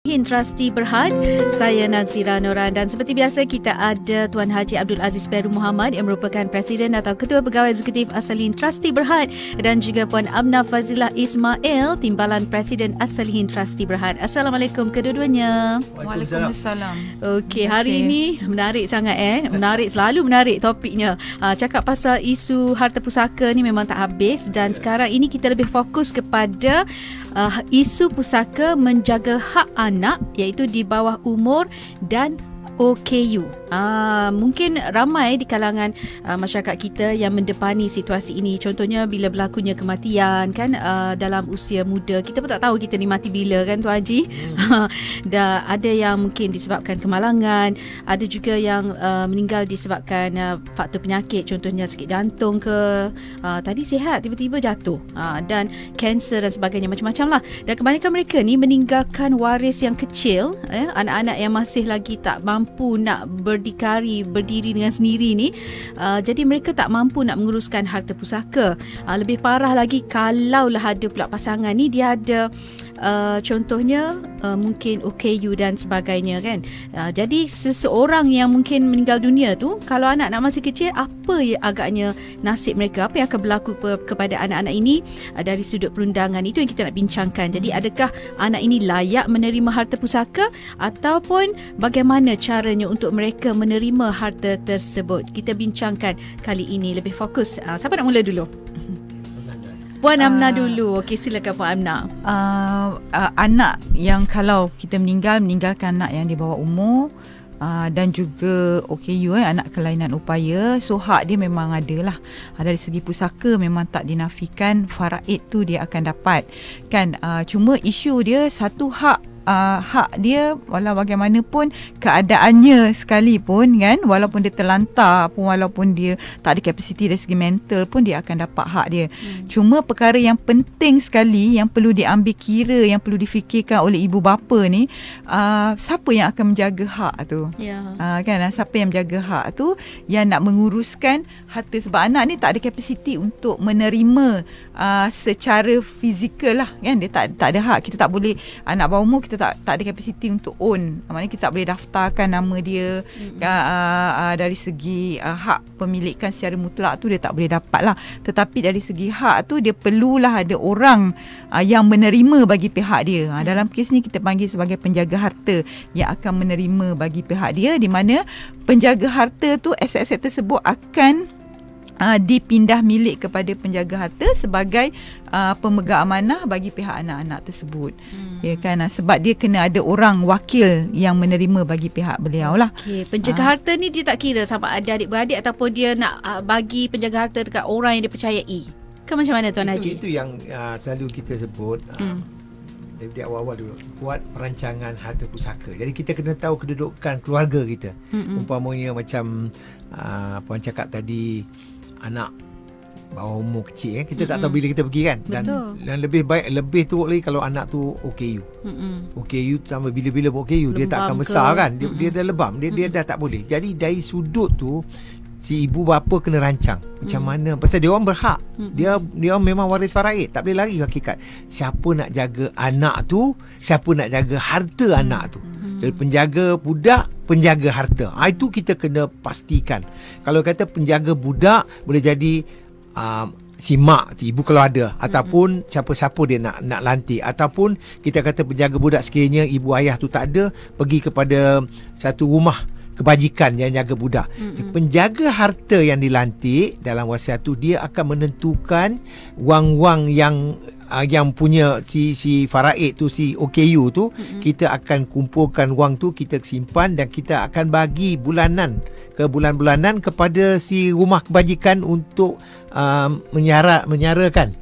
Trustee Berhad, saya Nazira Noran dan seperti biasa kita ada Tuan Haji Abdul Aziz Peru Muhammad yang merupakan Presiden atau Ketua Pegawai Eksekutif As-Salihin Trustee Berhad dan juga Puan Amna Fazilah Ismail, Timbalan Presiden As-Salihin Trustee Berhad. Assalamualaikum kedua-duanya. Waalaikumsalam. Okey, hari ini menarik sangat menarik, selalu menarik topiknya. Cakap pasal isu harta pusaka ni memang tak habis dan sekarang ini kita lebih fokus kepada isu pusaka menjaga hak anak iaitu di bawah umur dan OKU. Mungkin ramai di kalangan masyarakat kita yang mendepani situasi ini. Contohnya bila berlakunya kematian kan dalam usia muda. Kita pun tak tahu kita ni mati bila kan Tuan Haji. Dan ada yang mungkin disebabkan kemalangan, ada juga yang meninggal disebabkan faktor penyakit, contohnya sakit jantung ke tadi sihat tiba-tiba jatuh, dan kanser dan sebagainya, macam-macam lah. Dan kebanyakan mereka ni meninggalkan waris yang kecil, anak-anak yang masih lagi tak mampu nak berdiri dengan sendiri ni. Jadi mereka tak mampu nak menguruskan harta pusaka. Lebih parah lagi kalaulah ada pula pasangan ni dia ada contohnya mungkin OKU dan sebagainya kan. Jadi seseorang yang mungkin meninggal dunia tu, kalau anak-anak masih kecil, apa ya agaknya nasib mereka, apa yang akan berlaku kepada anak-anak ini dari sudut perundangan, itu yang kita nak bincangkan. Jadi adakah anak ini layak menerima harta pusaka ataupun bagaimana caranya untuk mereka menerima harta tersebut? Kita bincangkan kali ini lebih fokus. Siapa nak mula dulu? Puan Amna dulu. Okey, silakan Puan Amna. Anak yang kalau kita meninggalkan anak yang di bawah umur dan juga OKU, anak kelainan upaya, so hak dia memang ada lah. Dari segi pusaka memang tak dinafikan, faraid tu dia akan dapat kan. Cuma isu dia satu hak dia walau bagaimanapun keadaannya sekalipun kan, walaupun dia terlantar pun, walaupun dia tak ada kapasiti dari segi mental pun, dia akan dapat hak dia. Cuma perkara yang penting sekali yang perlu diambil kira, yang perlu difikirkan oleh ibu bapa ni, siapa yang akan menjaga hak tu? Kan, siapa yang menjaga hak tu, yang nak menguruskan harta, sebab anak ni tak ada kapasiti untuk menerima secara fizikal lah kan. Dia tak ada hak. Kita tak boleh, anak bawah umur kita tak ada kapasiti untuk own. Maknanya kita tak boleh daftarkan nama dia. Dari segi hak pemilikan secara mutlak tu dia tak boleh dapat lah. Tetapi dari segi hak tu dia perlulah ada orang yang menerima bagi pihak dia. Dalam kes ni kita panggil sebagai penjaga harta yang akan menerima bagi pihak dia, di mana penjaga harta tu aset-aset tersebut akan dipindah milik kepada penjaga harta sebagai pemegang amanah bagi pihak anak-anak tersebut. Ya kan, sebab dia kena ada orang wakil yang menerima bagi pihak beliau lah. Okey, penjaga harta ni dia tak kira sama ada adik-beradik ataupun dia nak bagi penjaga harta dekat orang yang dia percayai. Ke macam mana Tuan Haji? Itu yang selalu kita sebut dari awal-awal dulu, buat perancangan harta pusaka. Jadi kita kena tahu kedudukan keluarga kita. Umpamanya macam Puan cakap tadi, anak bawah umur kecil kita tak tahu bila kita pergi kan. Dan lebih baik, lebih teruk lagi kalau anak tu OKU. OKU sampai bila-bila OKU, dia tak akan besar kan. Dia dah lebam, dia dah tak boleh. Jadi dari sudut tu si ibu bapa kena rancang macam mana, pasal dia orang berhak. Dia orang memang waris faraid, tak boleh lari hakikat. Siapa nak jaga anak tu, siapa nak jaga harta anak tu. Jadi penjaga budak, penjaga harta. Itu kita kena pastikan. Kalau kata penjaga budak, boleh jadi si mak, ibu kalau ada, ataupun siapa-siapa dia nak lantik, ataupun kita kata penjaga budak sekiranya ibu ayah tu tak ada, pergi kepada satu rumah kebajikan yang jaga budak. Penjaga harta yang dilantik dalam wasiat tu, dia akan menentukan wang-wang yang punya si faraid tu, si OKU tu, kita akan kumpulkan wang tu, kita simpan dan kita akan bagi bulan-bulanan kepada si rumah kebajikan untuk menyarakan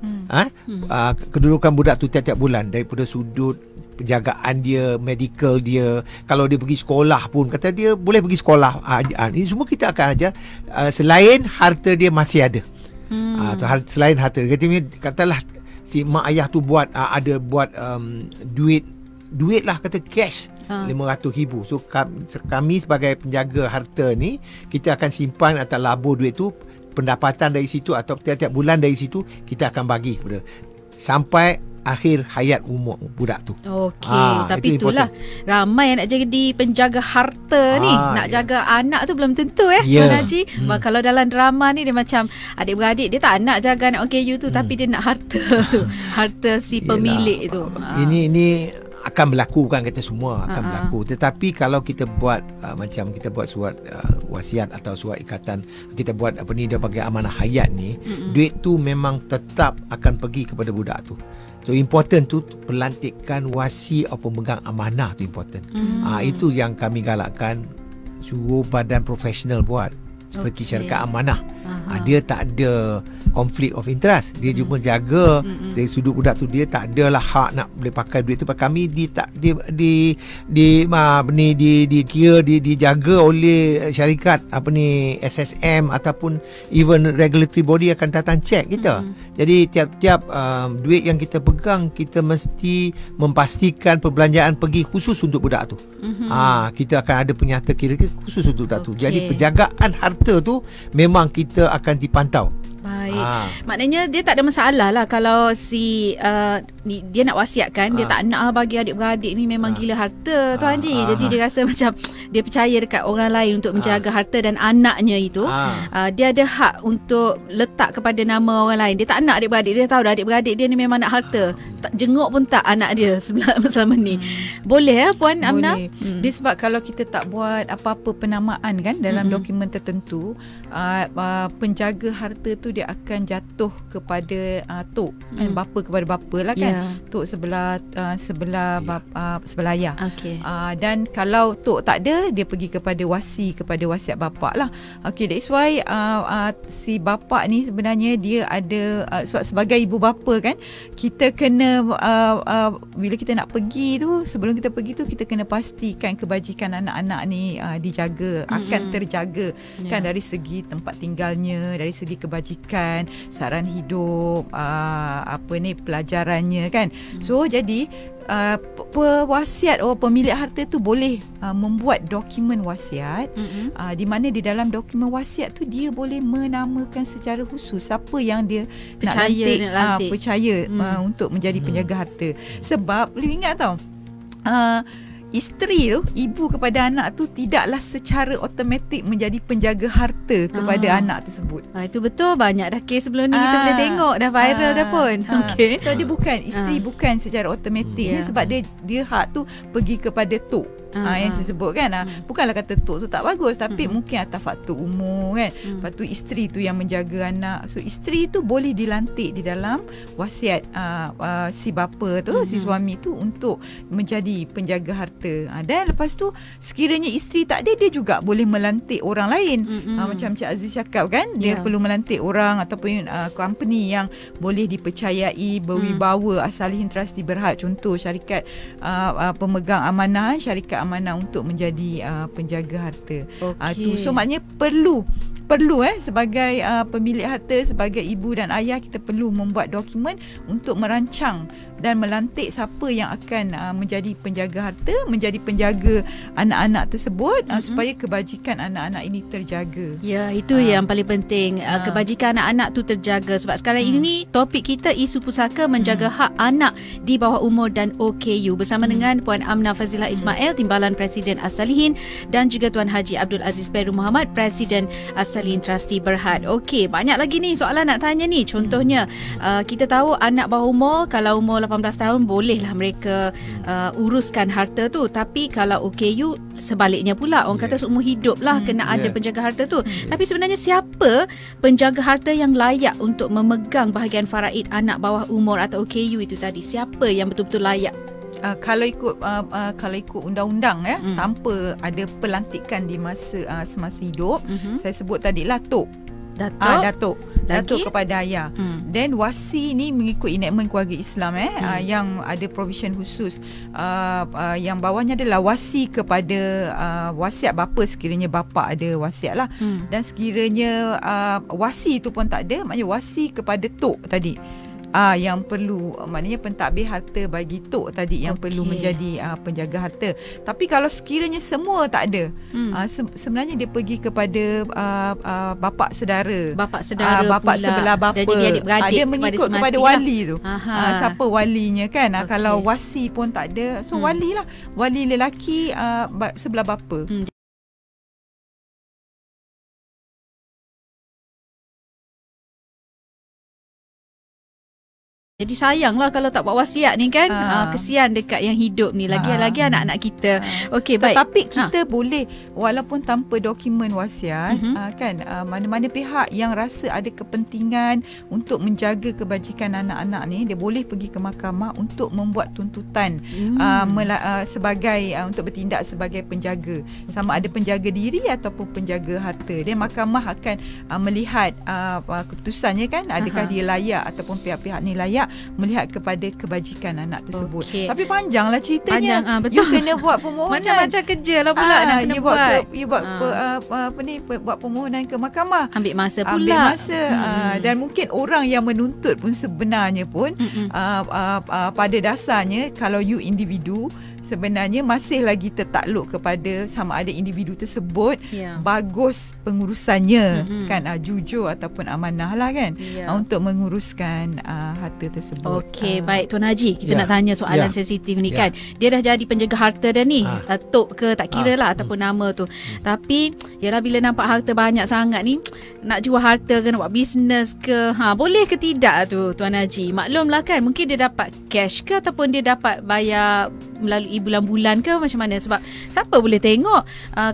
kedudukan budak tu tiap-tiap bulan, daripada sudut penjagaan dia, medical dia, kalau dia pergi sekolah pun kata dia boleh pergi sekolah. Ini semua kita akan ajar, selain harta dia masih ada. Selain harta, katalah si mak ayah tu buat duit lah, kata cash 500,000. So kami sebagai penjaga harta ni, kita akan simpan atau labur duit tu, pendapatan dari situ atau tiap-tiap bulan dari situ kita akan bagi kepada sampai akhir hayat umur budak tu. Okey, tapi itulah ramai yang nak jadi penjaga harta ni. Nak jaga anak tu belum tentu Tuan Haji. Kalau dalam drama ni dia macam adik-beradik, dia tak nak jaga anak OKU tu, tapi dia nak harta tu. Harta si pemilik tu. Ini akan berlaku, bukan kata semua akan berlaku, tetapi kalau kita buat macam kita buat surat wasiat atau surat ikatan, kita buat dia bagi amanah hayat ni, duit tu memang tetap akan pergi kepada budak tu. So important tu pelantikan wasi atau pemegang amanah tu important. Itu yang kami galakkan, suruh badan profesional buat seperti syarikat amanah. Dia tak ada conflict of interest, dia cuma jaga dari sudut budak tu, dia tak adalah hak nak boleh pakai duit tu. Kami dijaga oleh syarikat SSM ataupun even regulatory body akan datang check kita. Jadi tiap-tiap duit yang kita pegang, kita mesti memastikan perbelanjaan pergi khusus untuk budak tu. Kita akan ada penyata kira-kira khusus untuk budak tu. Jadi penjagaan harta tu memang kita akan dipantau. Baik. Maknanya dia tak ada masalah lah kalau si dia nak wasiatkan, dia tak nak bagi adik-beradik ni memang gila harta Tuan Haji. Jadi dia rasa macam dia percaya dekat orang lain untuk menjaga harta dan anaknya itu. Dia ada hak untuk letak kepada nama orang lain. Dia tak nak adik-beradik, dia tahu dah adik-beradik dia ni memang nak harta. Tak jenguk pun tak anak dia selama ni. Boleh Puan Amna? Dia sebab kalau kita tak buat apa-apa penamaan kan dalam dokumen tertentu, penjaga harta tu dia akan jatuh kepada tok, bapa kepada bapa lah kan. Tok sebelah ayah. Dan kalau tok tak ada, dia pergi kepada wasi, kepada wasiat bapa lah. That's why si bapa ni sebenarnya dia ada sebagai ibu bapa kan, kita kena bila kita nak pergi tu, sebelum kita pergi tu, kita kena pastikan kebajikan anak-anak ni dijaga, akan terjaga kan, dari segi tempat tinggalnya, dari segi kebajikan, saran hidup, pelajarannya kan. So jadi pewasiat pemilik harta tu boleh membuat dokumen wasiat, di mana di dalam dokumen wasiat tu dia boleh menamakan secara khusus siapa yang dia percaya untuk menjadi penjaga harta. Sebab ingat tau, isteri tu, ibu kepada anak tu tidaklah secara automatik menjadi penjaga harta kepada anak tersebut. Itu betul, banyak dah kes sebelum ni kita boleh tengok, dah viral dah pun. So dia bukan, isteri bukan secara automatik sebab dia hak tu pergi kepada tok. Yang saya sebut kan, bukanlah kata tok tu tak bagus, tapi mungkin atas faktor umur kan. Lepas tu isteri tu yang menjaga anak. So isteri tu boleh dilantik di dalam wasiat si bapa tu, si suami tu, untuk menjadi penjaga harta. Dan lepas tu sekiranya isteri tak ada, dia juga boleh melantik orang lain. Macam Cik Aziz cakap kan, dia perlu melantik orang ataupun company yang boleh dipercayai, berwibawa, As-Salihin Trustee Berhad, contoh syarikat pemegang amanah, syarikat amanah untuk menjadi penjaga harta. So maknanya perlu sebagai pemilik harta, sebagai ibu dan ayah, kita perlu membuat dokumen untuk merancang dan melantik siapa yang akan menjadi penjaga harta, menjadi penjaga anak-anak tersebut, supaya kebajikan anak-anak ini terjaga. Ya, itu yang paling penting, kebajikan anak-anak tu terjaga. Sebab sekarang ini topik kita isu pusaka menjaga hak anak di bawah umur dan OKU, bersama dengan Puan Amna Fazilah Ismail, Timbalan Presiden As-Salihin, dan juga Tuan Haji Abdul Aziz Peru Muhammad, Presiden As-Salihin Trustee Berhad. Okey, banyak lagi ni soalan nak tanya ni. Contohnya, kita tahu anak bawah umur, kalau umur 18 tahun bolehlah mereka uruskan harta tu. Tapi kalau OKU sebaliknya pula, orang kata seumur hidup lah kena ada penjaga harta tu. Tapi sebenarnya siapa penjaga harta yang layak untuk memegang bahagian faraid anak bawah umur atau OKU itu tadi? Siapa yang betul-betul layak? Kalau ikut undang-undang tanpa ada pelantikan di semasa hidup, saya sebut tadilah Datuk kepada ayah. Then wasi ni mengikut enactment keluarga Islam yang ada provision khusus. Yang bawahnya adalah wasi kepada wasiat bapa sekiranya bapa ada wasiat lah. Dan sekiranya wasi tu pun tak ada, maknanya wasi kepada tok tadi. yang perlu, maknanya pentadbir harta bagi tok tadi yang perlu menjadi penjaga harta. Tapi kalau sekiranya semua tak ada, sebenarnya dia pergi kepada bapa saudara, bapa sebelah bapa. Dia mengikut kepada wali tu. Siapa walinya kan. Kalau wasi pun tak ada, so wali lah, wali lelaki sebelah bapa. Jadi sayanglah kalau tak buat wasiat ni kan. Kesian dekat yang hidup ni. Lagi-lagi anak-anak kita. Okey, baik. Tetapi kita boleh, walaupun tanpa dokumen wasiat, kan, mana-mana pihak yang rasa ada kepentingan untuk menjaga kebajikan anak-anak ni, dia boleh pergi ke mahkamah untuk membuat tuntutan sebagai untuk bertindak sebagai penjaga. Sama ada penjaga diri ataupun penjaga harta. Dia mahkamah akan melihat keputusannya kan, adakah dia layak ataupun pihak-pihak ni layak melihat kepada kebajikan anak tersebut. Tapi panjanglah ceritanya. Betul. You kena buat permohonan. Macam-macam kerja lah pula nak kena buat permohonan ke mahkamah. Ambil masa pula. Dan mungkin orang yang menuntut pun sebenarnya pun pada dasarnya, kalau you individu, sebenarnya masih lagi tertakluk kepada sama ada individu tersebut bagus pengurusannya, kan, jujur ataupun amanah lah kan, untuk menguruskan harta tersebut. Okey, baik Tuan Haji, kita nak tanya soalan sensitif ni kan. Dia dah jadi penjaga harta dah ni, tok ke tak kira lah ataupun nama tu. Tapi yalah, bila nampak harta banyak sangat ni, nak jual harta ke, nak buat bisnes ke, boleh ke tidak tu Tuan Haji? Maklumlah kan, mungkin dia dapat cash ke ataupun dia dapat bayar melalui bulan-bulan ke, macam mana? Sebab siapa boleh tengok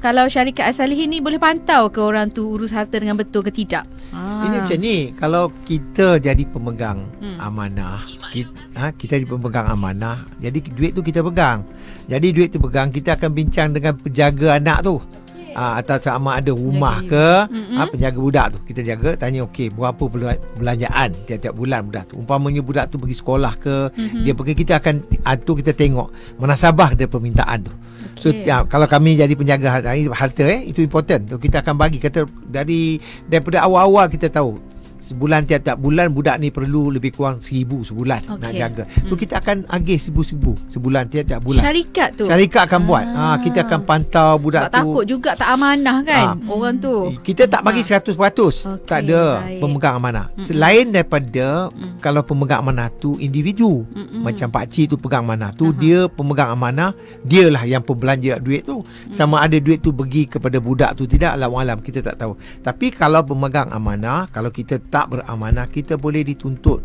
kalau syarikat As-Salihin ni boleh pantau ke orang tu urus harta dengan betul ke tidak? Ini macam ni, kalau kita jadi pemegang amanah, kita jadi pemegang amanah, jadi duit tu kita pegang. Jadi duit tu pegang, kita akan bincang dengan penjaga anak tu. Atau sama ada rumah ke, penjaga budak tu kita jaga, tanya okey berapa belanjaan tiap-tiap bulan budak tu. Umpamanya budak tu pergi sekolah ke, dia pergi, kita akan tu kita tengok munasabah dia permintaan tu. So kalau kami jadi penjaga harta, itu important. So, kita akan bagi, kata daripada awal-awal kita tahu sebulan, tiap-tiap bulan budak ni perlu lebih kurang 1,000 sebulan nak jaga. So kita akan agih 1,000 sebulan, tiap-tiap bulan. Syarikat akan buat. Kita akan pantau budak sebab tu. Takut juga tak amanah kan orang tu. Kita tak bagi 100%. Tak ada pemegang amanah. Selain daripada kalau pemegang amanah tu individu, macam Pak Cik tu pegang amanah tu, dia pemegang amanah, dialah yang pembelanja duit tu. Sama ada duit tu pergi kepada budak tu tidak, alam-alam kita tak tahu. Tapi kalau pemegang amanah, kalau kita tak beramanah, kita boleh dituntut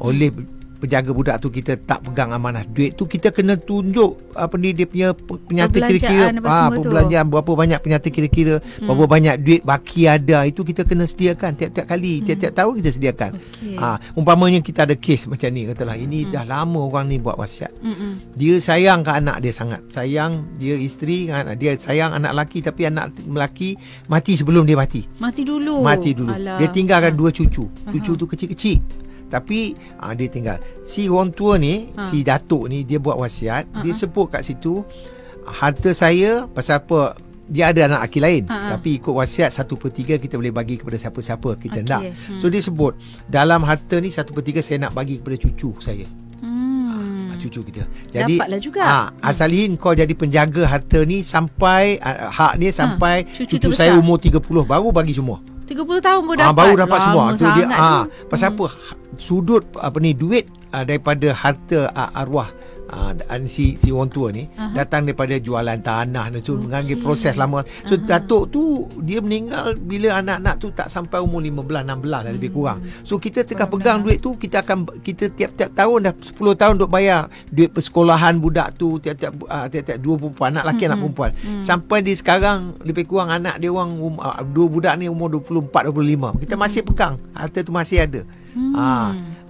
oleh penjaga budak tu. Kita tak pegang amanah, duit tu kita kena tunjuk dia punya penyata kira-kira perbelanjaan, berapa banyak penyata kira-kira, berapa banyak duit baki ada, itu kita kena sediakan tiap-tiap kali, tiap-tiap tahun kita sediakan. Umpamanya kita ada kes macam ni, katalah ini dah lama orang ni buat wasiat, dia sayang ke anak dia sangat, sayang dia isteri, dia sayang anak lelaki, tapi anak lelaki mati sebelum dia mati dulu. Alah. Dia tinggalkan 2 cucu tu kecil-kecil, tapi dia tinggal. Si orang tua ni, si datuk ni, dia buat wasiat, dia sebut kat situ, harta saya pasal apa, dia ada anak lelaki lain, tapi ikut wasiat 1/3 kita boleh bagi kepada siapa-siapa kita nak. So dia sebut dalam harta ni 1/3 saya nak bagi kepada cucu saya, cucu kita. Jadi dapatlah juga. As-Salihin kau jadi penjaga harta ni sampai hak ni sampai cucu saya umur 30 baru bagi semua. 30 tahun baru dapat. Baru dapat semua. Tu dia pasal apa? Sudut duit daripada harta arwah si orang tua ni datang daripada jualan tanah dan mengambil proses lama. So datuk tu dia meninggal bila anak-anak tu tak sampai umur 15 16 lebih kurang. So kita tengah pegang duit tu, kita tiap-tiap tahun dah 10 tahun duk bayar duit persekolahan budak tu, tiap-tiap 2 perempuan, anak lelaki anak perempuan. Sampai di sekarang lebih kurang anak dia orang 2 budak ni umur 24 25. Kita masih pegang, harta tu masih ada.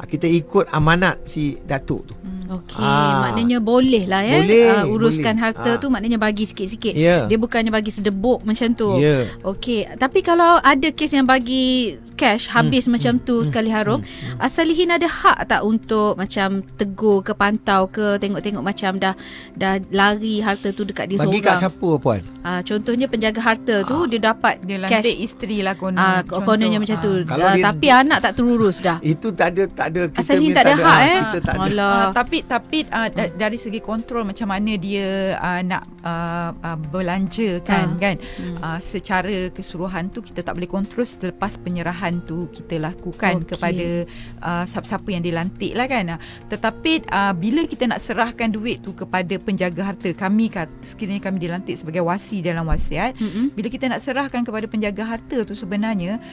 Kita ikut amanat si datuk tu. Okey, maknanya boleh lah uruskan harta tu, maknanya bagi sikit-sikit. Dia bukannya bagi sedebuk macam tu. Okey, tapi kalau ada kes yang bagi cash habis macam tu sekali harum, Salihin ada hak tak untuk macam tegur ke, pantau ke, tengok-tengok macam dah lari harta tu dekat dia bagi seorang. kat siapa puan? Contohnya penjaga harta tu dia dapat Dia cash, lantik isteri lah konon. kononnya macam tu. Tapi anak tak terurus dah. Itu tak ada kita Salihin tak ada hak kita tak ada. Tapi dari segi kontrol macam mana dia nak belanja kan secara keseluruhan tu kita tak boleh kontrol. Selepas penyerahan tu kita lakukan kepada siapa-siapa yang dilantik lah kan. Tetapi bila kita nak serahkan duit tu kepada penjaga harta, sekiranya kami dilantik sebagai wasi dalam wasiat, bila kita nak serahkan kepada penjaga harta tu sebenarnya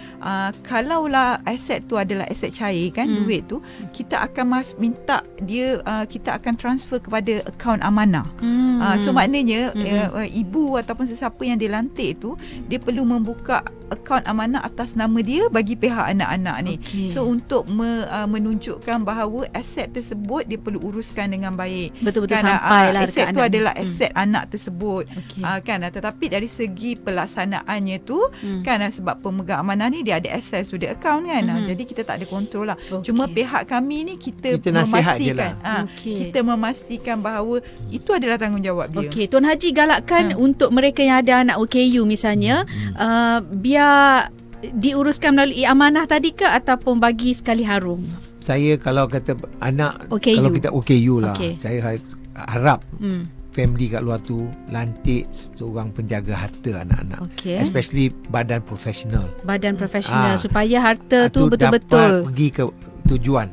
kalaulah aset tu adalah aset cair kan, duit tu kita akan minta dia, kita akan transfer kepada akaun amanah. So maknanya ibu ataupun sesiapa yang dilantik tu dia perlu membuka akaun amanah atas nama dia bagi pihak anak-anak ni. So untuk menunjukkan bahawa aset tersebut dia perlu uruskan dengan baik. Betul-betul sampailah aset tu adalah aset anak tersebut. Kan, tetapi dari segi pelaksanaannya tu kan, sebab pemegang amanah ni dia ada access to the account kan. Jadi kita tak ada kontrol lah. Cuma pihak kami ni kita memastikan kita memastikan bahawa itu adalah tanggungjawab dia. Okey, Tuan Haji galakkan untuk mereka yang ada anak OKU misalnya, biar diuruskan melalui amanah tadi ke ataupun bagi sekali harum? Saya kalau kata anak OKU. Kalau kita OKU lah, saya harap family kat luar tu lantik seorang penjaga harta anak-anak. Especially badan profesional. Supaya harta tu betul-betul dapat pergi ke tujuan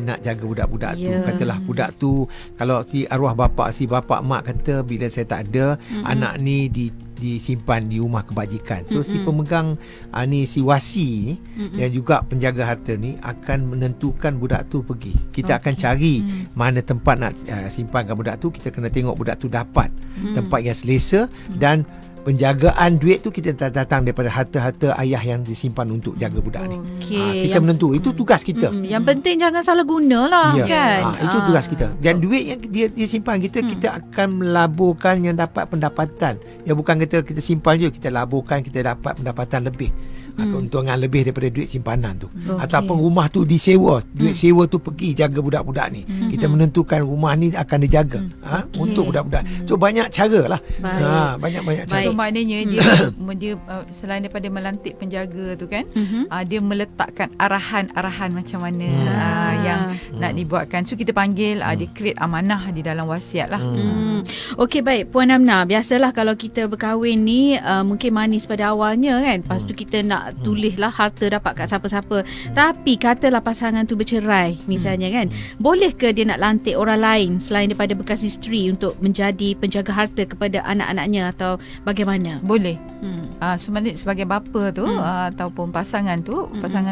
nak jaga budak-budak tu. Katalah budak tu, kalau si arwah bapa mak kata bila saya tak ada, anak ni disimpan di rumah kebajikan. So si pemegang ni, si wasi ni yang juga penjaga harta ni akan menentukan budak tu pergi. Kita akan cari mana tempat nak simpankan budak tu. Kita kena tengok budak tu dapat tempat yang selesa, dan penjagaan duit tu kita datang daripada harta-harta ayah yang disimpan untuk jaga budak ni. Kita menentu, itu tugas kita. Yang penting jangan salah guna lah kan. Itu tugas kita. Dan duit yang dia simpan kita akan melaburkan yang dapat pendapatan. Ya, bukan kita simpan je, kita laburkan, kita dapat pendapatan lebih. Keuntungan lebih daripada duit simpanan tu. Ataupun rumah tu disewa, duit sewa tu pergi jaga budak-budak ni. Kita menentukan rumah ni akan dijaga untuk budak-budak. So banyak cara lah. Banyak-banyak cara. So maknanya dia selain daripada melantik penjaga tu kan, dia meletakkan arahan-arahan macam mana yang nak dibuatkan. So kita panggil, dia create amanah di dalam wasiat lah. Okey, baik Puan Amna, biasalah kalau kita berkahwin ni mungkin manis pada awalnya kan. Lepas tu kita nak tulislah harta dapat kat siapa-siapa. Tapi katalah pasangan tu bercerai misalnya kan, boleh ke dia nak lantik orang lain selain daripada bekas isteri untuk menjadi penjaga harta kepada anak-anaknya, atau bagaimana? Boleh. Sebagai bapa tu ataupun pasangan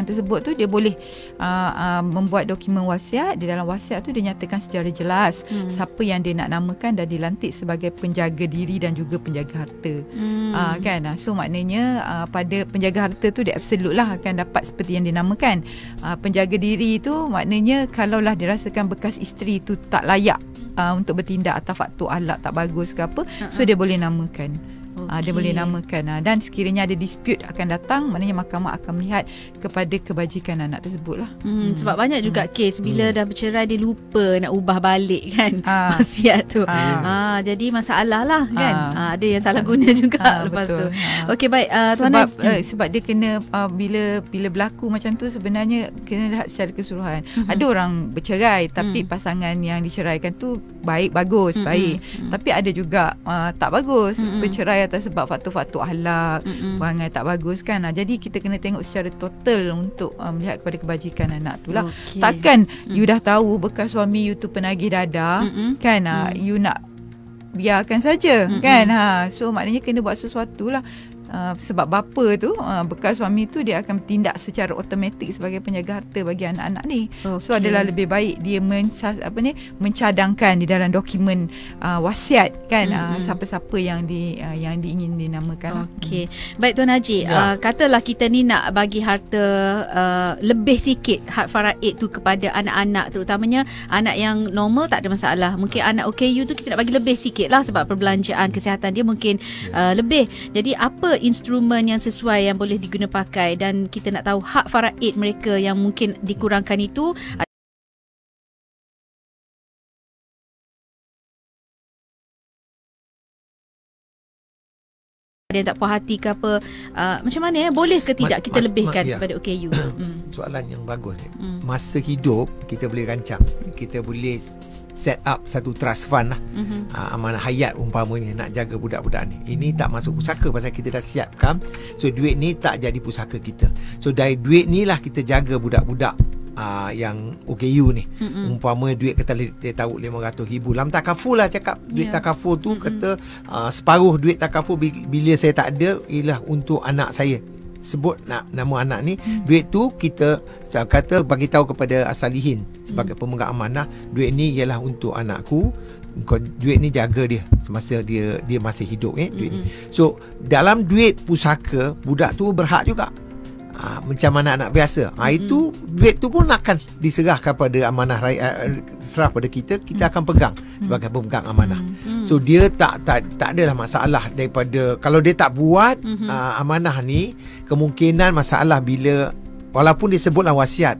tersebut tu dia boleh membuat dokumen wasiat. Di dalam wasiat tu dia nyatakan secara jelas siapa yang dia nak namakan dan dilantik sebagai penjaga diri dan juga penjaga harta. Kan. So maknanya pada penjaga harta tu dia absolute lah akan dapat seperti yang dinamakan. Penjaga diri tu maknanya kalaulah dirasakan bekas isteri tu tak layak untuk bertindak atau faktor akhlak tak bagus ke apa, so dia boleh namakan. Dia boleh namakan, dan sekiranya ada dispute akan datang, maknanya mahkamah akan melihat kepada kebajikan anak tersebut lah. Sebab banyak juga kes bila dah bercerai dia lupa nak ubah balik kan wasiat tu. Jadi masalah lah kan. Ada yang salah guna juga lepas tu. Okey, baik sebab dia kena bila berlaku macam tu sebenarnya kena lihat secara keseluruhan. Ada orang bercerai tapi pasangan yang diceraikan tu bagus. Tapi ada juga tak bagus, bercerai atas sebab faktor-faktor akhlak, perangai tak bagus kan. Jadi kita kena tengok secara total untuk melihat kepada kebajikan anak tu lah. Takkan you dah tahu bekas suami you tu penagih dadah kan, you nak biarkan saja kan. So maknanya kena buat sesuatu lah. sebab bapa tu bekas suami tu dia akan tindak secara automatik sebagai penjaga harta bagi anak-anak ni. So adalah lebih baik dia mencadangkan di dalam dokumen wasiat kan siapa-siapa yang diingin dinamakan. Okey. Baik Tuan Haji, katalah kita ni nak bagi harta lebih sikit hak faraid tu kepada anak-anak, terutamanya anak yang normal tak ada masalah. Mungkin anak OKU tu kita nak bagi lebih sikit lah sebab perbelanjaan kesihatan dia mungkin lebih. Jadi apa instrumen yang sesuai yang boleh diguna pakai, dan kita nak tahu hak faraid mereka yang mungkin dikurangkan itu. Dia tak puas hati ke apa, macam mana boleh ke tidak kita lebihkan kepada OKU? Soalan yang bagus. Masa hidup kita boleh rancang, kita boleh set up satu trust fund lah, amanah hayat umpamanya nak jaga budak-budak ni. Ini tak masuk pusaka pasal kita dah siapkan. So duit ni tak jadi pusaka kita. So dari duit ni lah kita jaga budak-budak yang OKU ni. Umpama duit kata dia taruh RM500,000 dalam takaful lah, cakap duit takaful tu kata separuh duit takaful bila saya tak ada ialah untuk anak saya, sebut nama anak ni, duit tu kita kata bagi tahu kepada asalihin sebagai pemegang amanah, duit ni ialah untuk anakku, duit ni jaga dia semasa dia masih hidup duit ni. So dalam duit pusaka budak tu berhak juga macam anak-anak biasa. Itu duit tu pun akan diserahkan pada amanah serah pada kita akan pegang sebagai pemegang amanah. So dia tak adalah masalah daripada kalau dia tak buat amanah ni, kemungkinan masalah bila walaupun dia sebutlah wasiat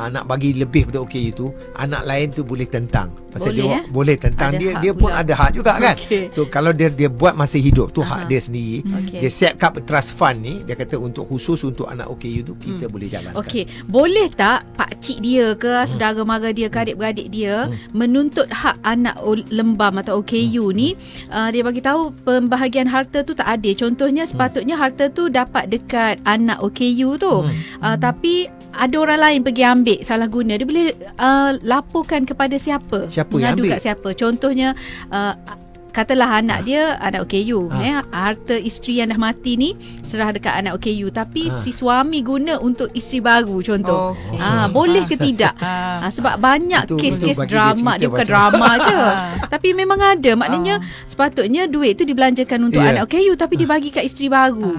nak bagi lebih pada OKU tu, anak lain tu boleh tentang. Pasal dia boleh tentang, dia pun ada hak juga kan. So kalau dia buat masa hidup tu hak dia sendiri. Dia set up trust fund ni, dia kata untuk khusus untuk anak OKU tu kita boleh jalankan. Boleh tak pakcik dia ke saudara mara dia ke adik-beradik dia menuntut hak anak lembam atau OKU ni? Dia bagi tahu pembahagian harta tu tak adil. Contohnya sepatutnya harta tu dapat dekat anak OKU tu, tapi ada orang lain pergi ambil, salah guna. Dia boleh laporkan kepada siapa? Mengadu kat siapa? Contohnya katalah anak dia anak OKU, harta isteri yang dah mati ni serah dekat anak OKU, tapi si suami guna untuk isteri baru contoh. Boleh ke tidak? Sebab banyak kes-kes drama, dia bukan drama je tapi memang ada. Maknanya sepatutnya duit tu dibelanjakan untuk anak OKU tapi dibagi kat isteri baru.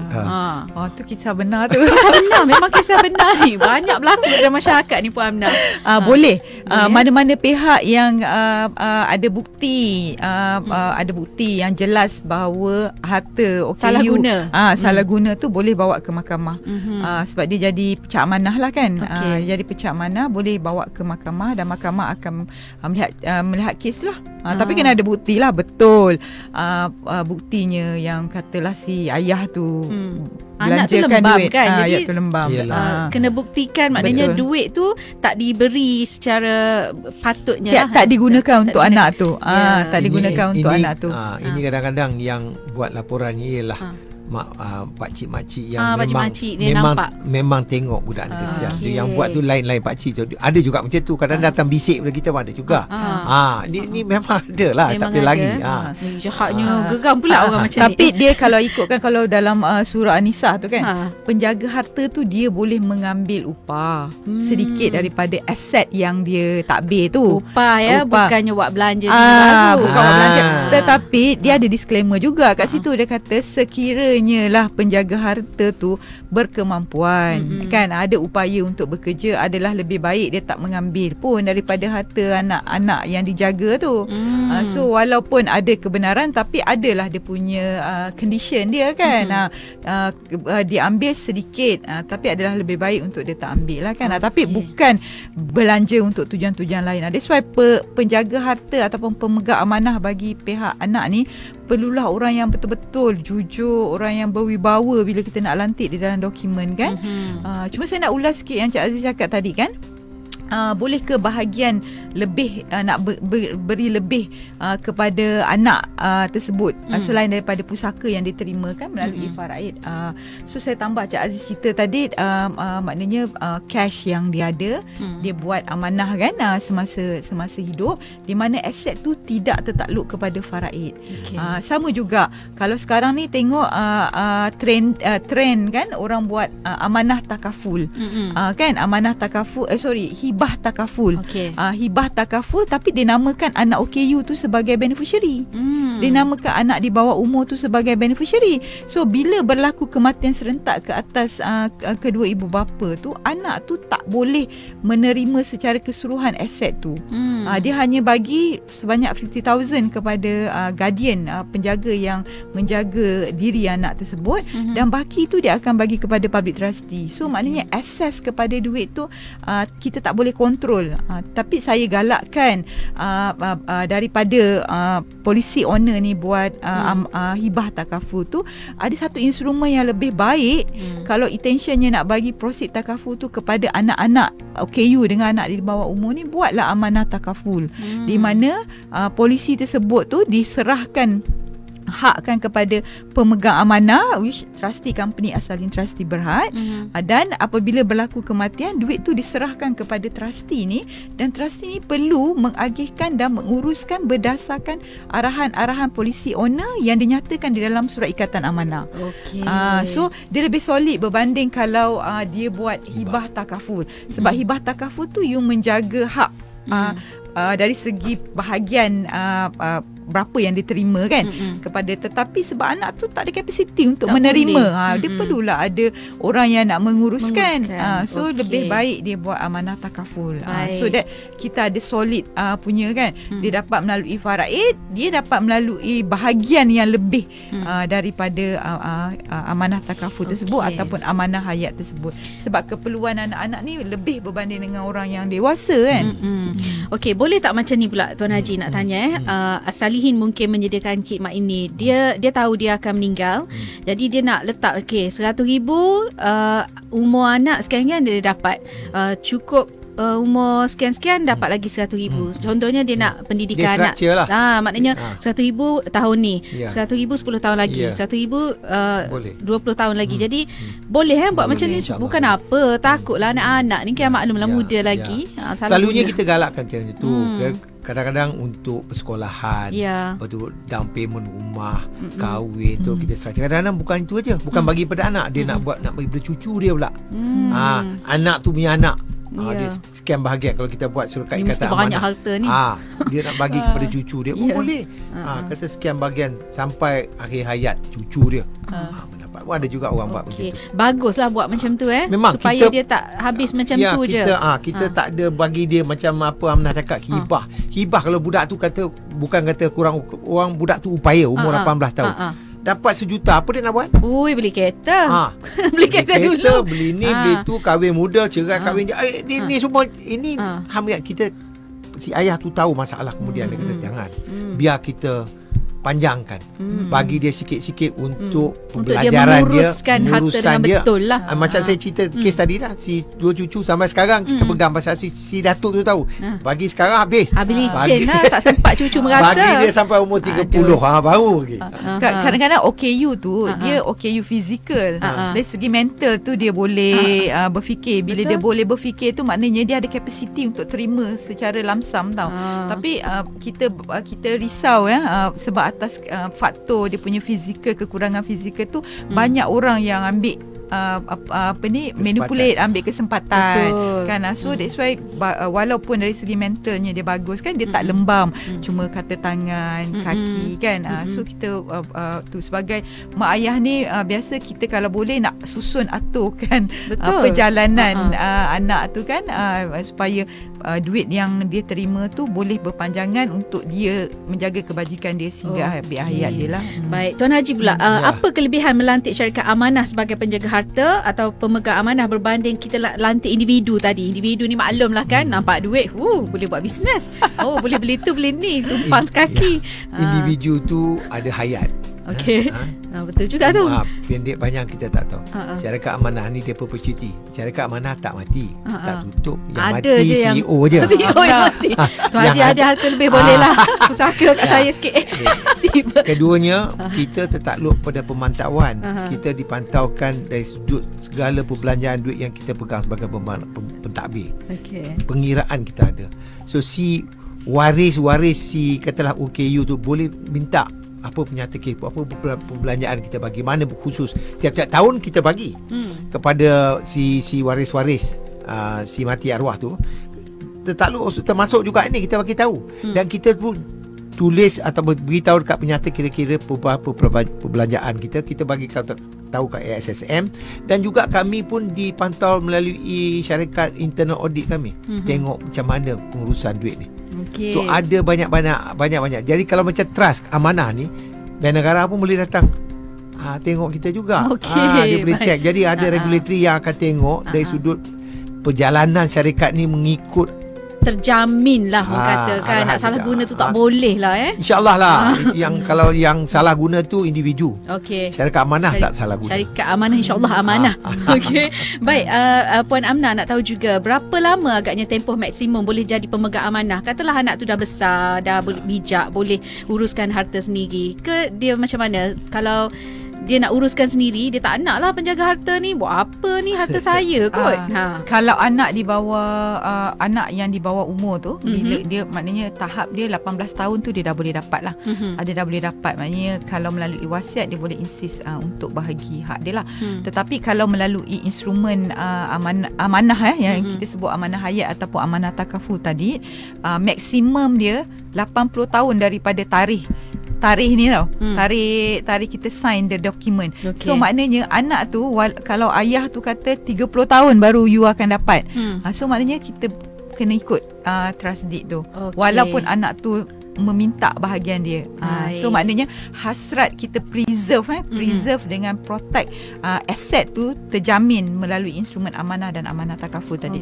Tu kisah benar tu. Kisah benar, memang kisah benar ni. Banyak berlaku dalam masyarakat ni Puan Aminah. Boleh. Mana-mana pihak yang ada bukti yang jelas bahawa harta OKU salah guna. Salah guna tu boleh bawa ke mahkamah. Sebab dia jadi pecah amanah lah kan. Jadi pecah amanah boleh bawa ke mahkamah dan mahkamah akan melihat kes lah. Tapi kena ada bukti lah betul. Buktinya yang katalah si ayah tu anak tu lembam duit, kan. Jadi tu lembam. Kena buktikan, maknanya betul. Duit tu tak diberi secara patutnya tak digunakan untuk anak tu. Tak digunakan untuk anak tu. Ini kadang-kadang yang buat laporan ni ialah pakcik-makcik yang memang tengok budak ni kesian. Dia yang buat tu lain-lain pakcik tu. Ada juga macam tu. Kadang datang bisik pada kita pun ada juga. Ni memang ada lah. Tak boleh lagi. Jahatnya geram pula orang macam ni. Tapi dia kalau ikutkan kalau dalam surah An-Nisa tu kan, penjaga harta tu dia boleh mengambil upah sedikit daripada aset yang dia takbir tu. Upah bukannya buat belanja bukan buat belanja. Tetapi dia ada disclaimer juga kat situ. Dia kata sekiranya lah penjaga harta tu berkemampuan, kan ada upaya untuk bekerja, adalah lebih baik dia tak mengambil pun daripada harta anak-anak yang dijaga tu. So walaupun ada kebenaran tapi adalah dia punya condition dia kan. Diambil sedikit tapi adalah lebih baik untuk dia tak ambil lah kan. Tapi bukan belanja untuk tujuan-tujuan lain. That's why penjaga harta ataupun pemegang amanah bagi pihak anak ni perlulah orang yang betul-betul jujur, orang yang berwibawa bila kita nak lantik di dalam dokumen kan. Cuma saya nak ulas sikit yang Cik Aziz cakap tadi kan. Boleh ke bahagian lebih nak beri lebih kepada anak tersebut selain daripada pusaka yang diterima kan melalui faraid. So saya tambah Cik Aziz cerita tadi, maknanya cash yang dia ada, dia buat amanah kan semasa hidup, di mana aset tu tidak tertakluk kepada faraid. Sama juga kalau sekarang ni tengok trend kan orang buat amanah takaful. Kan amanah takaful, hibah takaful. Hibah takaful tapi dia namakan anak OKU tu sebagai beneficiary. Dia namakan anak di bawah umur tu sebagai beneficiary. So bila berlaku kematian serentak ke atas kedua ibu bapa tu, anak tu tak boleh menerima secara keseluruhan aset tu. Dia hanya bagi sebanyak 50,000 kepada guardian, penjaga yang menjaga diri anak tersebut, dan baki tu dia akan bagi kepada public trustee. So maknanya akses kepada duit tu kita tak boleh kontrol. Tapi saya galakkan daripada policy owner ni buat hibah takaful tu, ada satu instrumen yang lebih baik kalau intentionnya nak bagi proceed takaful tu kepada anak-anak OKU dengan anak di bawah umur ni, buatlah amanah takaful di mana polisi tersebut tu diserahkan hakkan kepada pemegang amanah, which trustee company asalin Trustee Berhad, dan apabila berlaku kematian, duit tu diserahkan kepada trustee ni, dan trustee ni perlu mengagihkan dan menguruskan berdasarkan arahan-arahan polisi owner yang dinyatakan di dalam surat ikatan amanah. So dia lebih solid berbanding kalau dia buat hibah takaful. Sebab hibah takaful tu you menjaga hak dari segi bahagian berapa yang diterima kan kepada, tetapi sebab anak tu tak ada kapasiti untuk tak menerima, dia perlulah ada orang yang nak menguruskan. So lebih baik dia buat amanah takaful, so that kita ada solid punya kan. Dia dapat melalui faraid, dia dapat melalui bahagian yang lebih daripada amanah takaful tersebut ataupun amanah hayat tersebut, sebab keperluan anak-anak ni lebih berbanding dengan orang yang dewasa kan. Okey, boleh tak macam ni pula Tuan Haji nak tanya Salihin mungkin menyediakan khidmat ini. Dia tahu dia akan meninggal. Jadi dia nak letak 100,000 umur anak sekian dia dapat. Cukup umur sekian-sekian dapat lagi 100,000. Contohnya dia nak pendidikan anak. Maknanya 100,000 tahun ni. 100,000 10 tahun lagi. 100,000 20 tahun lagi. Jadi boleh buat macam ni. Bukan apa. Takutlah anak-anak ni kan maklumlah muda lagi. Selalunya kita galakkan macam tu. Kadang-kadang untuk persekolahan, lepas tu down payment rumah, kahwin, so kita strike. Kadang-kadang bukan itu aja, bukan bagi pada anak, dia nak bagi pada cucu dia pula. Anak tu punya anak, dia sekian bahagian. Kalau kita buat surat ikatan amanah, banyak harta ni, dia nak bagi kepada cucu dia pun boleh. Kata sekian bahagian sampai akhir hayat cucu dia mendapat. Ada juga orang buat macam tu. Baguslah buat macam tu memang supaya dia tak habis macam tu je. Kita tak ada bagi dia macam apa Aminah cakap, hibah. Hibah kalau budak tu kata, bukan kata kurang orang, budak tu upaya umur 18 tahun. Dapat 1 juta, apa dia nak buat? Beli kereta. Beli kereta dulu. Beli ni, beli tu, kahwin muda, cerai, kahwin je. Ni semua, ini alhamdulillah kita, si ayah tu tahu masalah, kemudian dia kata jangan. Biar kita panjangkan, bagi dia sikit-sikit untuk pembelajaran dia, mengurusan dia betul lah. Macam saya cerita kes tadi dah, si 2 cucu sampai sekarang kita pegang pasal si Datuk tu tahu. Bagi sekarang habis licin lah, tak sempat cucu merasa. Bagi dia sampai umur 30 baru lagi. Kadang-kadang OKU tu dia OKU fizikal. Dari segi mental tu dia boleh berfikir. Bila dia boleh berfikir tu maknanya dia ada kapasiti untuk terima secara lamsam tau. Tapi kita risau sebab atas faktor dia punya fizikal, kekurangan fizikal tu, banyak orang yang ambil manipulate, ambil kesempatan. Betul. Kan, so that's why walaupun dari segi mentalnya dia bagus kan, dia tak lembam, cuma kata tangan, kaki kan. So kita tu sebagai mak ayah ni, biasa kita kalau boleh nak susun aturkan perjalanan anak tu kan, supaya duit yang dia terima tu boleh berpanjangan untuk dia menjaga kebajikan dia sehingga habis hayat dia lah. Baik, Tuan Haji pula, apa kelebihan melantik syarikat amanah sebagai penjaga harta atau pemegang amanah berbanding kita lantik individu tadi? Individu ni maklum lah kan, nampak duit, boleh buat bisnes, boleh beli tu beli ni, tumpang sekaki. Individu tu ada hayat. Okey. Betul juga tu. Pendek panjang kita tak tahu. Syarikat amanah ni dia perpetuity. Syarikat amanah tak mati, tak tutup. Yang ada mati je yang CEO je. CEO yang mati. Tu Haji ada harta lebih boleh lah. Pusaka kat saya sikit. Tiba. Keduanya, kita tertakluk pada pemantauan. Kita dipantaukan dari sudut segala perbelanjaan duit yang kita pegang sebagai pentadbir. Okey. Pengiraan kita ada. So si waris-waris si katalah OKU tu boleh minta apa penyata kira, apa perbelanjaan kita bagi, mana khusus tiap-tiap tahun kita bagi kepada si waris-waris si mati arwah tu. Termasuk juga ni kita bagi tahu, dan kita pun tulis atau beritahu dekat penyata kira-kira beberapa perbelanjaan kita bagi tahu kat ASSM, dan juga kami pun dipantau melalui syarikat internal audit kami. Tengok macam mana pengurusan duit ni. Okay. So ada banyak. Jadi kalau macam trust amanah ni, bank negara pun boleh datang tengok kita juga. Dia boleh check. Jadi ada regulatory yang akan tengok dari sudut perjalanan syarikat ni mengikut, terjamin lah orang katakan. Nak salah guna tu tak boleh lah InsyaAllah lah. Kalau yang salah guna tu individu. Okey. Syarikat amanah tak salah guna. Syarikat amanah insyaAllah amanah. Okey. Baik, Puan Amnah nak tahu juga berapa lama agaknya tempoh maksimum boleh jadi pemegang amanah? Katalah anak tu dah besar, dah bijak, boleh uruskan harta sendiri. Ke dia macam mana? Kalau dia nak uruskan sendiri, dia tak nak lah penjaga harta ni. Buat apa ni harta saya kot. Kalau anak di bawah anak yang di bawah umur tu, bila dia maknanya tahap dia 18 tahun tu dia dah boleh dapat lah. Dia dah boleh dapat. Maknanya kalau melalui wasiat dia boleh insist untuk bahagi hak dia lah. Tetapi kalau melalui instrumen amanah yang kita sebut amanah hayat ataupun amanah takaful tadi, maksimum dia 80 tahun daripada tarikh ni tau. Tarikh kita sign the document. So maknanya anak tu kalau ayah tu kata 30 tahun baru you akan dapat. So maknanya kita kena ikut trust deed tu. Walaupun anak tu meminta bahagian dia. So maknanya hasrat kita preserve dengan protect aset tu terjamin melalui instrumen amanah dan amanah takaful tadi.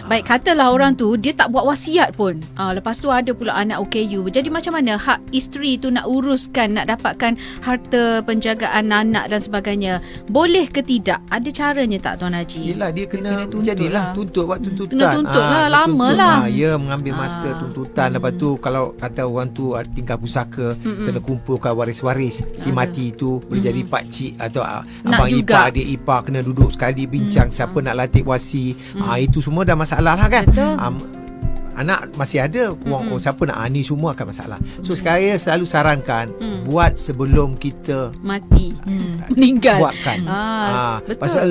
Baik, katalah orang tu dia tak buat wasiat pun. Lepas tu ada pula anak OKU. Jadi macam mana hak isteri tu nak uruskan, nak dapatkan harta penjagaan anak dan sebagainya? Boleh ke tidak? Ada caranya tak Tuan Haji? Yelah, dia kena jadilah tuntut waktu tuntutan. Kena tuntut lah, lama lah. Ya, mengambil masa tuntutan. Lepas tu kalau kata orang tu tinggal pusaka, kena kumpulkan waris-waris si mati tu, boleh jadi pakcik atau abang ipar, adik ipar, kena duduk sekali bincang siapa nak latih wasi. Itu semua dah masalah lah kan. Anak masih ada siapa nak, ni semua akan masalah. So saya selalu sarankan buat sebelum kita mati, meninggal. Buatkan. Betul. Pasal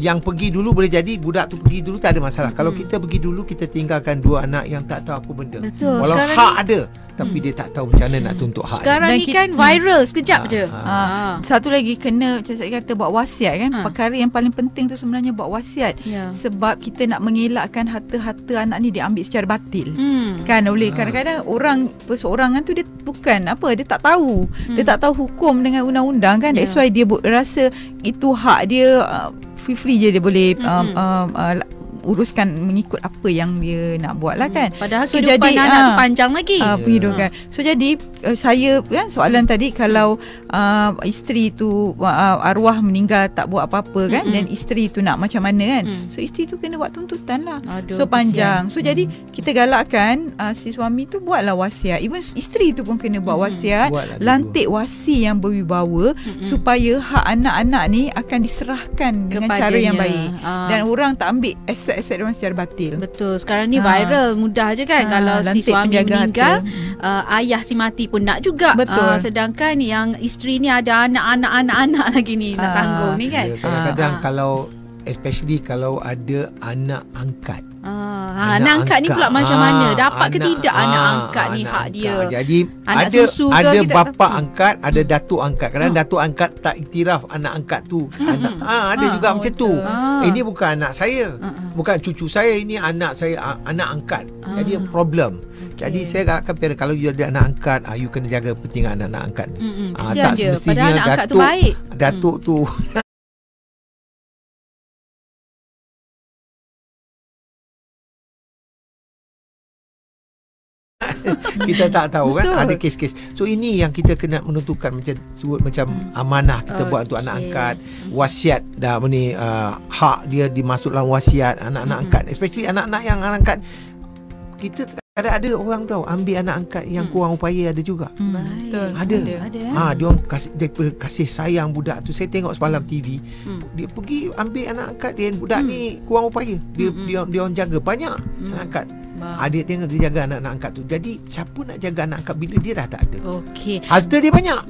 yang pergi dulu boleh jadi budak tu pergi dulu tak ada masalah. Kalau kita pergi dulu, kita tinggalkan dua anak yang tak tahu apa benda. Betul. Walau hak ada, tapi dia tak tahu macam mana nak tuntut hak. Sekarang ni kan viral sekejap je. Satu lagi kena, macam saya kata, buat wasiat kan. Perkara yang paling penting tu sebenarnya buat wasiat. Sebab kita nak mengelakkan harta-harta anak ni diambil secara batil. Kan oleh kadang-kadang orang perseorangan tu dia bukan apa, dia tak tahu. Dia tak tahu hukum dengan undang-undang kan. That's why dia rasa itu hak dia, free je dia boleh uruskan mengikut apa yang dia nak buat lah kan. Padahal so kehidupan jadi, anak tu panjang lagi kehidupan. So jadi saya kan soalan tadi, kalau isteri tu arwah meninggal tak buat apa-apa kan, dan isteri tu nak macam mana kan. So isteri tu kena buat tuntutan lah. So panjang. So jadi kita galakkan si suami tu buatlah wasiat. Even isteri tu pun kena buat wasiat, lantik wasi yang berwibawa, supaya hak anak-anak ni akan diserahkan dengan cara yang baik, dan orang tak ambil aset orang secara batil. Betul. Sekarang ni viral, mudah je kan. Kalau si suami meninggal, ayah si mati pun nak juga. Betul. Sedangkan yang isteri ni ada anak-anak lagi ni nak tanggung ni kan. Kadang-kadang kalau, especially kalau ada anak angkat. Anak angkat ni pula macam mana? Dapat ke tidak anak angkat ni hak dia? Jadi anak ada bapa angkat, ada datuk angkat. Kadang datuk angkat tak iktiraf anak angkat tu. Ada juga macam tu. Ini bukan anak saya, bukan cucu saya, ini anak saya, anak angkat. Jadi problem. Jadi saya akan pilih, kalau you ada anak angkat, you kena jaga pentingan anak-anak angkat ni. Tak semestinya anak angkat tu baik. Datuk tu Kita tak tahu kan. Betul. Ada kes-kes. So ini yang kita kena menentukan macam amanah kita buat untuk anak angkat. Wasiat dah ni hak dia dimasuk dalam wasiat anak-anak angkat, especially anak-anak yang anak angkat. Kita ada orang tahu ambil anak angkat yang kurang upaya ada juga. Baik. Betul. Ada. Dia orang kasih sayang budak tu. Saya tengok semalam TV. Dia pergi ambil anak angkat dia, budak ni kurang upaya. Dia orang jaga banyak anak angkat. Adik tengok dia jaga anak-anak angkat tu. Jadi siapa nak jaga anak angkat bila dia dah tak ada? Okey. Harta dia banyak.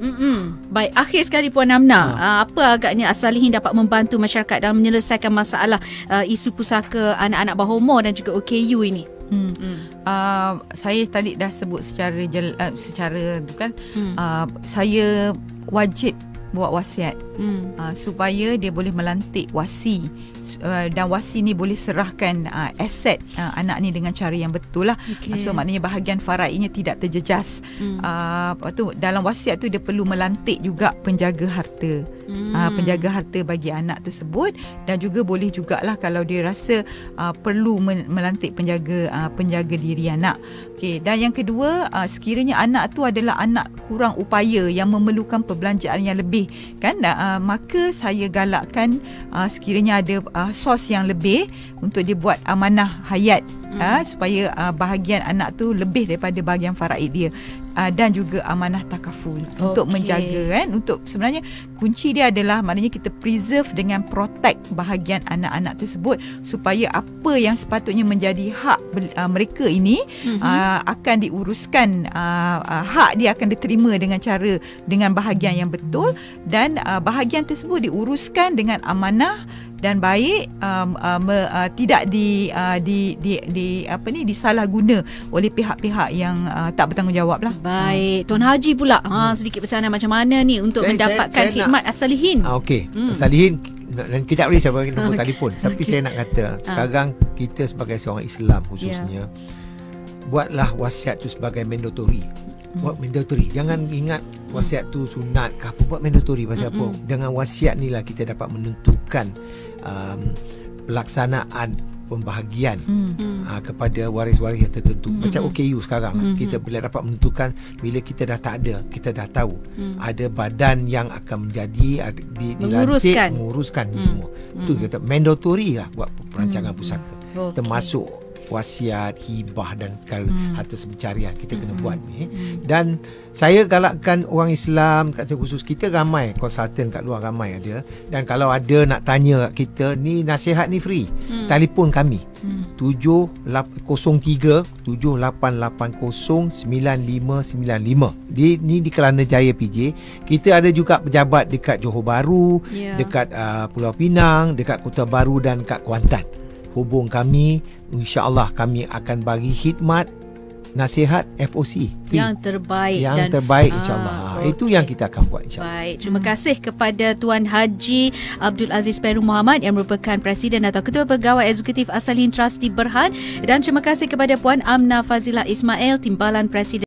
Baik, akhir sekali Puan Amna, apa agaknya As-Salihin dapat membantu masyarakat dalam menyelesaikan masalah isu pusaka anak-anak bawah umur dan juga OKU ini? Saya tadi dah sebut secara tu kan, saya wajib buat wasiat supaya dia boleh melantik wasi, dan wasi ni boleh serahkan aset anak ni dengan cara yang betul lah. So maknanya bahagian faraidnya tidak terjejas. Lepas tu dalam wasiat tu dia perlu melantik juga penjaga harta, penjaga harta bagi anak tersebut, dan juga boleh jugalah kalau dia rasa perlu melantik penjaga diri anak. Okey, dan yang kedua, sekiranya anak tu adalah anak kurang upaya yang memerlukan perbelanjaan yang lebih kan, maka saya galakkan sekiranya ada sos yang lebih untuk dia buat amanah hayat, supaya bahagian anak tu lebih daripada bahagian faraid dia, dan juga amanah takaful untuk menjaga kan. Untuk sebenarnya kunci dia adalah maknanya kita preserve dengan protect bahagian anak-anak tersebut, supaya apa yang sepatutnya menjadi hak mereka ini akan diuruskan, hak dia akan diterima dengan bahagian yang betul, dan bahagian tersebut diuruskan dengan amanah dan baik, tidak disalahguna oleh pihak-pihak yang tak bertanggungjawab lah. Baik, Tuan Haji pula sedikit pesanan macam mana ni untuk mendapatkan khidmat As-Salihin? Okey, As-Salihin dan kejap lagi saya bagi nombor telefon. Tapi saya nak kata sekarang kita sebagai seorang Islam khususnya, buatlah wasiat tu sebagai mandatory. Buat mandatory. Jangan ingat wasiat tu sunat ke apa. Buat mandatory. Pasal apa? Dengan wasiat ni lah kita dapat menentukan pelaksanaan pembahagian kepada waris-waris yang tertentu. Macam OKU sekarang kita bila dapat menentukan, bila kita dah tak ada, kita dah tahu ada badan yang akan menjadi dilantik menguruskan ni semua. Itu kita mandatory lah buat perancangan pusaka. Termasuk wasiat, hibah dan harta pencarian kita kena buat ni. Dan saya galakkan orang Islam kat khusus kita ramai konsultan kat luar ramai ada, dan kalau ada nak tanya kat kita ni nasihat ni free. Telefon kami 03 7880 9595. Ni di Kelana Jaya PJ. Kita ada juga pejabat dekat Johor Bahru, dekat Pulau Pinang, dekat Kota Baru dan kat Kuantan. Hubung kami, insya-Allah kami akan bagi khidmat nasihat FOC yang terbaik, insya-Allah. Itu yang kita akan buat insya-Allah. Baik, terima kasih kepada Tuan Haji Abdul Aziz Peru Muhammad yang merupakan Presiden atau Ketua Pegawai Eksekutif As-Salihin Trust di Berhad, dan terima kasih kepada Puan Amna Fazilah Ismail, Timbalan Presiden